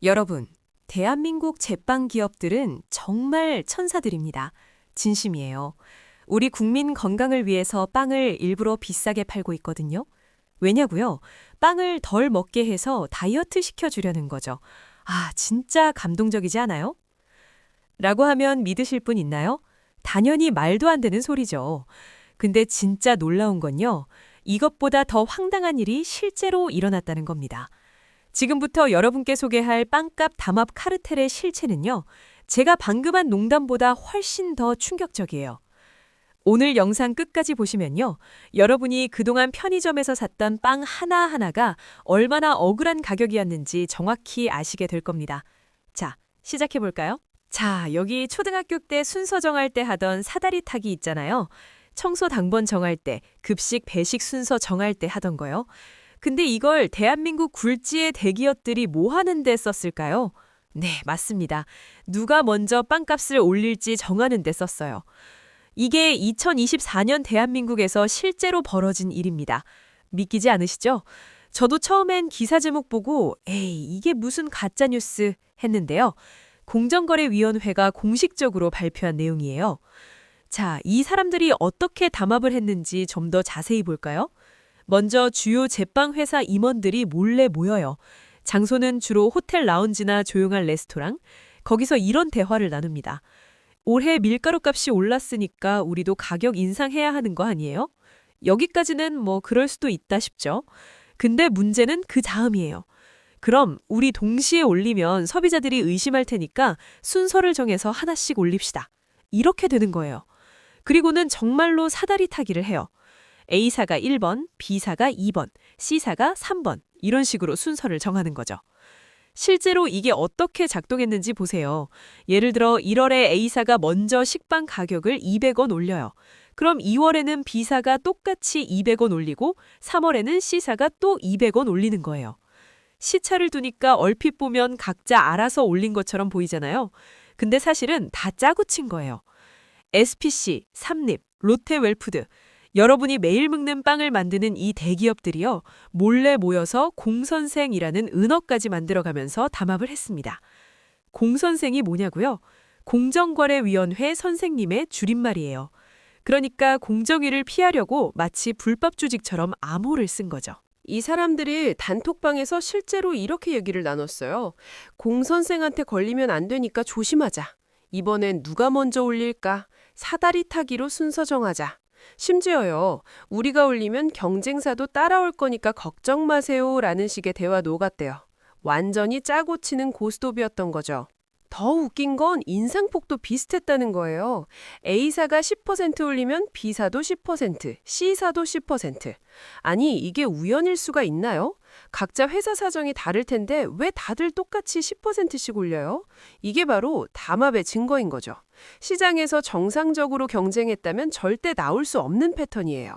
여러분, 대한민국 제빵 기업들은 정말 천사들입니다. 진심이에요. 우리 국민 건강을 위해서 빵을 일부러 비싸게 팔고 있거든요. 왜냐고요? 빵을 덜 먹게 해서 다이어트 시켜주려는 거죠. 아, 진짜 감동적이지 않아요? 라고 하면 믿으실 분 있나요? 당연히 말도 안 되는 소리죠. 근데 진짜 놀라운 건요. 이것보다 더 황당한 일이 실제로 일어났다는 겁니다. 지금부터 여러분께 소개할 빵값 담합 카르텔의 실체는요. 제가 방금 한 농담보다 훨씬 더 충격적이에요. 오늘 영상 끝까지 보시면요. 여러분이 그동안 편의점에서 샀던 빵 하나하나가 얼마나 억울한 가격이었는지 정확히 아시게 될 겁니다. 자, 시작해볼까요? 자, 여기 초등학교 때 순서 정할 때 하던 사다리 타기 있잖아요. 청소 당번 정할 때, 급식 배식 순서 정할 때 하던 거요. 근데 이걸 대한민국 굴지의 대기업들이 뭐 하는 데 썼을까요? 네, 맞습니다. 누가 먼저 빵값을 올릴지 정하는 데 썼어요. 이게 2024년 대한민국에서 실제로 벌어진 일입니다. 믿기지 않으시죠? 저도 처음엔 기사 제목 보고 에이, 이게 무슨 가짜뉴스 했는데요. 공정거래위원회가 공식적으로 발표한 내용이에요. 자, 이 사람들이 어떻게 담합을 했는지 좀 더 자세히 볼까요? 먼저 주요 제빵 회사 임원들이 몰래 모여요. 장소는 주로 호텔 라운지나 조용한 레스토랑. 거기서 이런 대화를 나눕니다. 올해 밀가루 값이 올랐으니까 우리도 가격 인상해야 하는 거 아니에요? 여기까지는 뭐 그럴 수도 있다 싶죠. 근데 문제는 그 다음이에요. 그럼 우리 동시에 올리면 소비자들이 의심할 테니까 순서를 정해서 하나씩 올립시다. 이렇게 되는 거예요. 그리고는 정말로 사다리 타기를 해요. A사가 1번, B사가 2번, C사가 3번 이런 식으로 순서를 정하는 거죠. 실제로 이게 어떻게 작동했는지 보세요. 예를 들어 1월에 A사가 먼저 식빵 가격을 200원 올려요. 그럼 2월에는 B사가 똑같이 200원 올리고 3월에는 C사가 또 200원 올리는 거예요. 시차를 두니까 얼핏 보면 각자 알아서 올린 것처럼 보이잖아요. 근데 사실은 다 짜고 친 거예요. SPC, 삼립, 롯데웰푸드 여러분이 매일 먹는 빵을 만드는 이 대기업들이요. 몰래 모여서 공선생이라는 은어까지 만들어가면서 담합을 했습니다. 공선생이 뭐냐고요? 공정거래위원회 선생님의 줄임말이에요. 그러니까 공정위를 피하려고 마치 불법 조직처럼 암호를 쓴 거죠. 이 사람들이 단톡방에서 실제로 이렇게 얘기를 나눴어요. 공 선생한테 걸리면 안 되니까 조심하자. 이번엔 누가 먼저 올릴까? 사다리 타기로 순서 정하자. 심지어요. 우리가 올리면 경쟁사도 따라올 거니까 걱정 마세요 라는 식의 대화도 오갔대요. 완전히 짜고 치는 고스톱이었던 거죠. 더 웃긴 건 인상폭도 비슷했다는 거예요. A사가 10% 올리면 B사도 10%, C사도 10%. 아니, 이게 우연일 수가 있나요? 각자 회사 사정이 다를 텐데 왜 다들 똑같이 10%씩 올려요? 이게 바로 담합의 증거인 거죠. 시장에서 정상적으로 경쟁했다면 절대 나올 수 없는 패턴이에요.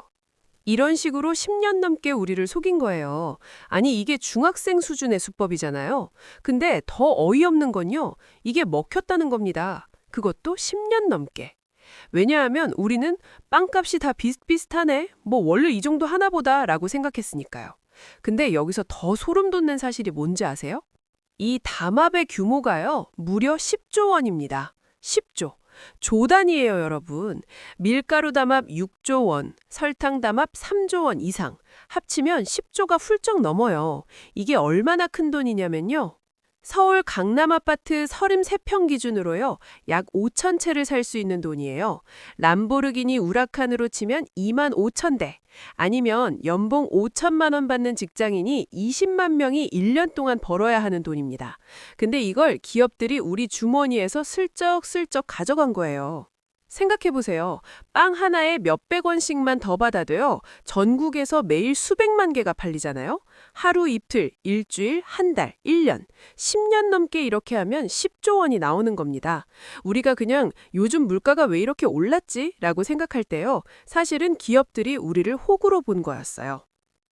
이런 식으로 10년 넘게 우리를 속인 거예요. 아니, 이게 중학생 수준의 수법이잖아요. 근데 더 어이없는 건요. 이게 먹혔다는 겁니다. 그것도 10년 넘게. 왜냐하면 우리는 빵값이 다 비슷비슷하네. 뭐 원래 이 정도 하나 보다 라고 생각했으니까요. 근데 여기서 더 소름 돋는 사실이 뭔지 아세요? 이 담합의 규모가요. 무려 10조 원입니다. 10조. 조 단위예요, 여러분. 밀가루 담합 6조 원, 설탕 담합 3조 원 이상. 합치면 10조가 훌쩍 넘어요. 이게 얼마나 큰 돈이냐면요. 서울 강남 아파트 33평 기준으로요. 약 5천 채를 살 수 있는 돈이에요. 람보르기니 우라칸으로 치면 2만 5천 대. 아니면 연봉 5천만 원 받는 직장인이 20만 명이 1년 동안 벌어야 하는 돈입니다. 근데 이걸 기업들이 우리 주머니에서 슬쩍슬쩍 가져간 거예요. 생각해보세요. 빵 하나에 몇백 원씩만 더 받아도요. 전국에서 매일 수백만 개가 팔리잖아요. 하루 이틀, 일주일, 한 달, 1년, 10년 넘게 이렇게 하면 10조 원이 나오는 겁니다. 우리가 그냥 요즘 물가가 왜 이렇게 올랐지? 라고 생각할 때요. 사실은 기업들이 우리를 호구로 본 거였어요.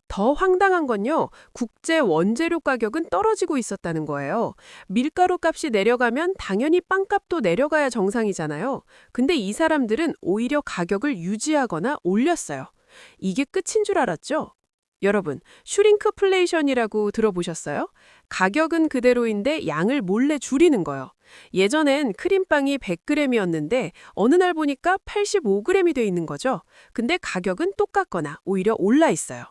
더 황당한 건요. 국제 원재료 가격은 떨어지고 있었다는 거예요. 밀가루 값이 내려가면 당연히 빵값도 내려가야 정상이잖아요. 근데 이 사람들은 오히려 가격을 유지하거나 올렸어요. 이게 끝인 줄 알았죠? 여러분, 슈링크플레이션이라고 들어보셨어요? 가격은 그대로인데 양을 몰래 줄이는 거요. 예전엔 크림빵이 100g이었는데 어느 날 보니까 85g이 돼 있는 거죠. 근데 가격은 똑같거나 오히려 올라 있어요.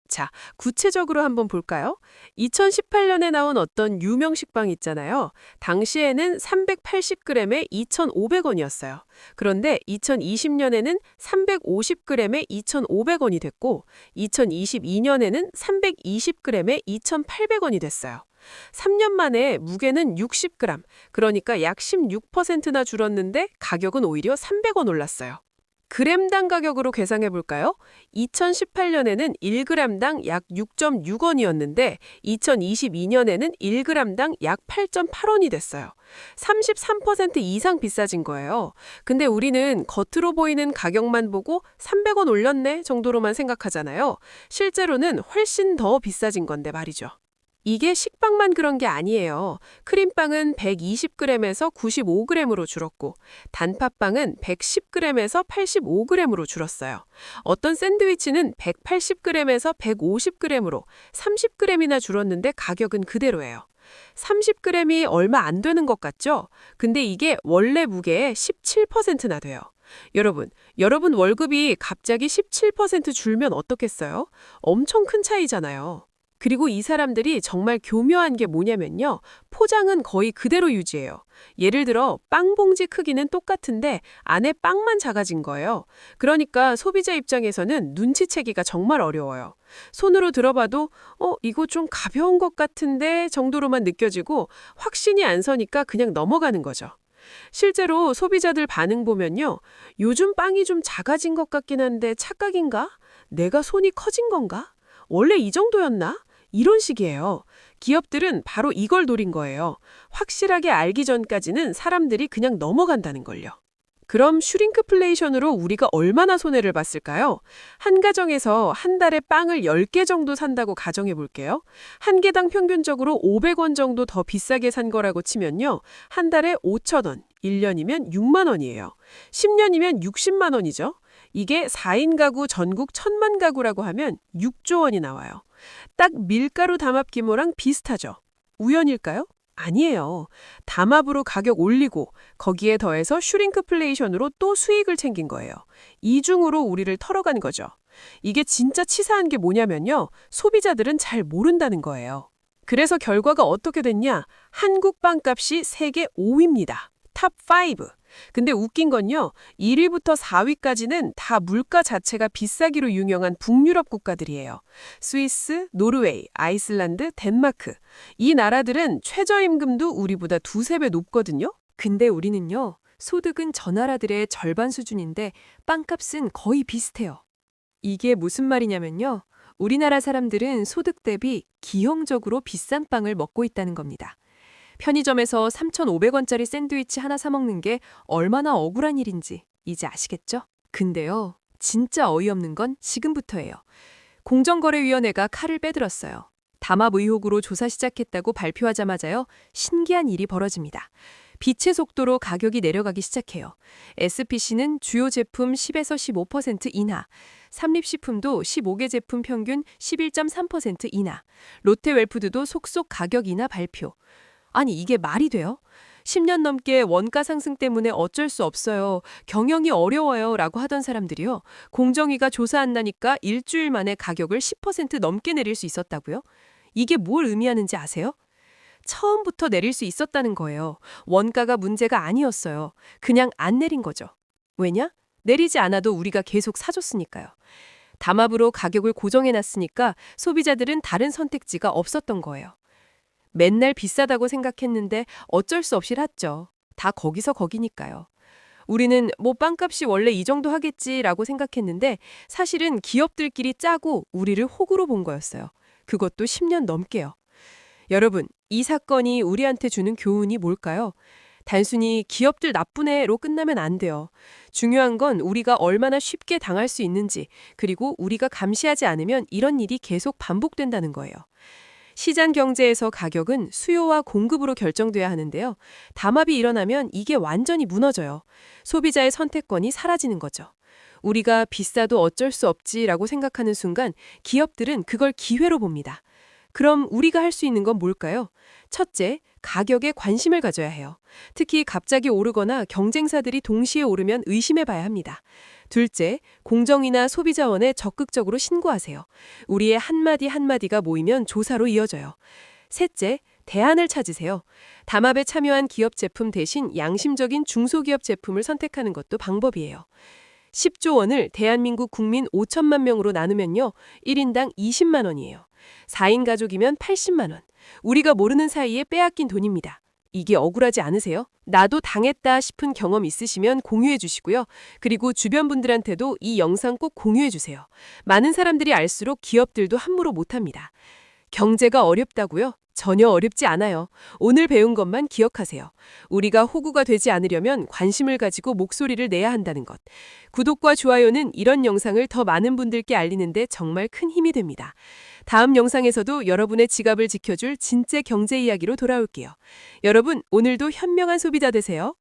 자, 구체적으로 한번 볼까요? 2018년에 나온 어떤 유명 식빵 있잖아요. 당시에는 380g에 2,500원이었어요. 그런데 2020년에는 350g에 2,500원이 됐고 2022년에는 320g에 2,800원이 됐어요. 3년 만에 무게는 60g, 그러니까 약 16%나 줄었는데 가격은 오히려 300원 올랐어요. 그램당 가격으로 계산해 볼까요? 2018년에는 1g당 약 6.6원이었는데 2022년에는 1g당 약 8.8원이 됐어요. 33% 이상 비싸진 거예요. 근데 우리는 겉으로 보이는 가격만 보고 300원 올렸네 정도로만 생각하잖아요. 실제로는 훨씬 더 비싸진 건데 말이죠. 이게 식빵만 그런 게 아니에요. 크림빵은 120g에서 95g으로 줄었고 단팥빵은 110g에서 85g으로 줄었어요. 어떤 샌드위치는 180g에서 150g으로 30g이나 줄었는데 가격은 그대로예요. 30g이 얼마 안 되는 것 같죠? 근데 이게 원래 무게의 17%나 돼요. 여러분 월급이 갑자기 17% 줄면 어떻겠어요? 엄청 큰 차이잖아요. 그리고 이 사람들이 정말 교묘한 게 뭐냐면요. 포장은 거의 그대로 유지해요. 예를 들어 빵 봉지 크기는 똑같은데 안에 빵만 작아진 거예요. 그러니까 소비자 입장에서는 눈치채기가 정말 어려워요. 손으로 들어봐도 이거 좀 가벼운 것 같은데 정도로만 느껴지고 확신이 안 서니까 그냥 넘어가는 거죠. 실제로 소비자들 반응 보면요. 요즘 빵이 좀 작아진 것 같긴 한데 착각인가? 내가 손이 커진 건가? 원래 이 정도였나? 이런 식이에요. 기업들은 바로 이걸 노린 거예요. 확실하게 알기 전까지는 사람들이 그냥 넘어간다는 걸요. 그럼 슈링크플레이션으로 우리가 얼마나 손해를 봤을까요? 한 가정에서 한 달에 빵을 10개 정도 산다고 가정해 볼게요. 한 개당 평균적으로 500원 정도 더 비싸게 산 거라고 치면요. 한 달에 5,000원, 1년이면 6만 원이에요. 10년이면 60만 원이죠. 이게 4인 가구 전국 1,000만 가구라고 하면 6조 원이 나와요. 딱 밀가루 담합 규모랑 비슷하죠. 우연일까요? 아니에요. 담합으로 가격 올리고 거기에 더해서 슈링크플레이션으로 또 수익을 챙긴 거예요. 이중으로 우리를 털어간 거죠. 이게 진짜 치사한 게 뭐냐면요. 소비자들은 잘 모른다는 거예요. 그래서 결과가 어떻게 됐냐? 한국 빵값이 세계 5위입니다. 탑 5. 근데 웃긴 건요. 1위부터 4위까지는 다 물가 자체가 비싸기로 유명한 북유럽 국가들이에요. 스위스, 노르웨이, 아이슬란드, 덴마크. 이 나라들은 최저임금도 우리보다 두세 배 높거든요. 근데 우리는요. 소득은 저 나라들의 절반 수준인데 빵값은 거의 비슷해요. 이게 무슨 말이냐면요. 우리나라 사람들은 소득 대비 기형적으로 비싼 빵을 먹고 있다는 겁니다. 편의점에서 3,500원짜리 샌드위치 하나 사 먹는 게 얼마나 억울한 일인지 이제 아시겠죠? 근데요, 진짜 어이없는 건 지금부터예요. 공정거래위원회가 칼을 빼들었어요. 담합 의혹으로 조사 시작했다고 발표하자마자요, 신기한 일이 벌어집니다. 빛의 속도로 가격이 내려가기 시작해요. SPC는 주요 제품 10에서 15% 인하, 삼립식품도 15개 제품 평균 11.3% 인하, 롯데웰푸드도 속속 가격 인하 발표. 아니 이게 말이 돼요? 10년 넘게 원가 상승 때문에 어쩔 수 없어요. 경영이 어려워요. 라고 하던 사람들이요. 공정위가 조사한다니까 일주일 만에 가격을 10% 넘게 내릴 수 있었다고요? 이게 뭘 의미하는지 아세요? 처음부터 내릴 수 있었다는 거예요. 원가가 문제가 아니었어요. 그냥 안 내린 거죠. 왜냐? 내리지 않아도 우리가 계속 사줬으니까요. 담합으로 가격을 고정해놨으니까 소비자들은 다른 선택지가 없었던 거예요. 맨날 비싸다고 생각했는데 어쩔 수 없이 샀죠. 다 거기서 거기니까요. 우리는 뭐 빵값이 원래 이 정도 하겠지라고 생각했는데 사실은 기업들끼리 짜고 우리를 호구로 본 거였어요. 그것도 10년 넘게요. 여러분, 이 사건이 우리한테 주는 교훈이 뭘까요? 단순히 기업들 나쁜 애로 끝나면 안 돼요. 중요한 건 우리가 얼마나 쉽게 당할 수 있는지, 그리고 우리가 감시하지 않으면 이런 일이 계속 반복된다는 거예요. 시장 경제에서 가격은 수요와 공급으로 결정돼야 하는데요. 담합이 일어나면 이게 완전히 무너져요. 소비자의 선택권이 사라지는 거죠. 우리가 비싸도 어쩔 수 없지라고 생각하는 순간 기업들은 그걸 기회로 봅니다. 그럼 우리가 할 수 있는 건 뭘까요? 첫째, 가격에 관심을 가져야 해요. 특히 갑자기 오르거나 경쟁사들이 동시에 오르면 의심해 봐야 합니다. 둘째, 공정위나 소비자원에 적극적으로 신고하세요. 우리의 한마디 한마디가 모이면 조사로 이어져요. 셋째, 대안을 찾으세요. 담합에 참여한 기업 제품 대신 양심적인 중소기업 제품을 선택하는 것도 방법이에요. 10조 원을 대한민국 국민 5천만 명으로 나누면요. 1인당 20만 원이에요. 4인 가족이면 80만 원. 우리가 모르는 사이에 빼앗긴 돈입니다. 이게 억울하지 않으세요? 나도 당했다 싶은 경험 있으시면 공유해 주시고요. 그리고 주변 분들한테도 이 영상 꼭 공유해 주세요. 많은 사람들이 알수록 기업들도 함부로 못합니다. 경제가 어렵다고요? 전혀 어렵지 않아요. 오늘 배운 것만 기억하세요. 우리가 호구가 되지 않으려면 관심을 가지고 목소리를 내야 한다는 것. 구독과 좋아요는 이런 영상을 더 많은 분들께 알리는데 정말 큰 힘이 됩니다. 다음 영상에서도 여러분의 지갑을 지켜줄 진짜 경제 이야기로 돌아올게요. 여러분, 오늘도 현명한 소비자 되세요.